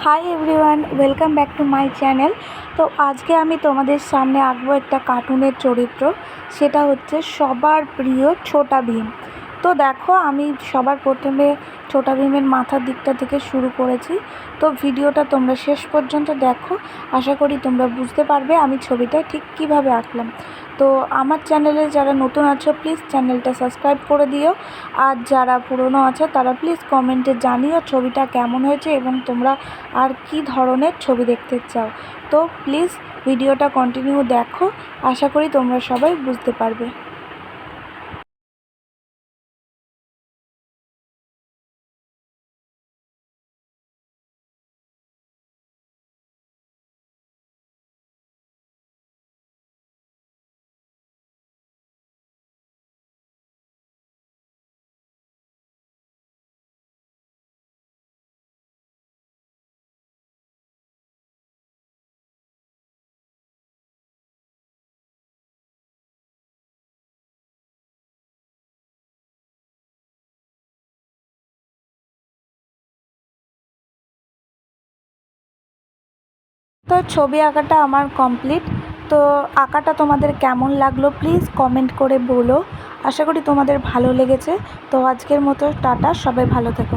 Hi everyone, welcome back to my channel. তো আজকে আমি তোমাদের সামনে আঁকবো একটা কার্টুনের চরিত্র, সেটা হচ্ছে সবার প্রিয় ছোটা ভীম। তো দেখো, আমি সবার প্রথমে ছোটা ভীমের মাথার দিকটা থেকে শুরু করেছি। তো ভিডিওটা তোমরা শেষ পর্যন্ত দেখো, আশা করি তোমরা বুঝতে পারবে আমি ছবিটা ঠিক কিভাবে আঁকলাম। তো আমার চ্যানেলে যারা নতুন আছো প্লিজ চ্যানেলটা সাবস্ক্রাইব করে দিও, আর যারা পুরনো আছে তারা প্লিজ কমেন্টে জানিও ছবিটা কেমন হয়েছে এবং তোমরা আর কি ধরনের ছবি দেখতে চাও। তো প্লিজ ভিডিওটা কন্টিনিউ দেখো, আশা করি তোমরা সবাই বুঝতে পারবে। তো ছবি আঁকাটা আমার কমপ্লিট। তো আঁকাটা তোমাদের কেমন লাগলো প্লিজ কমেন্ট করে বলো। আশা করি তোমাদের ভালো লেগেছে। তো আজকের মতো টাটা, সবাই ভালো থেকো।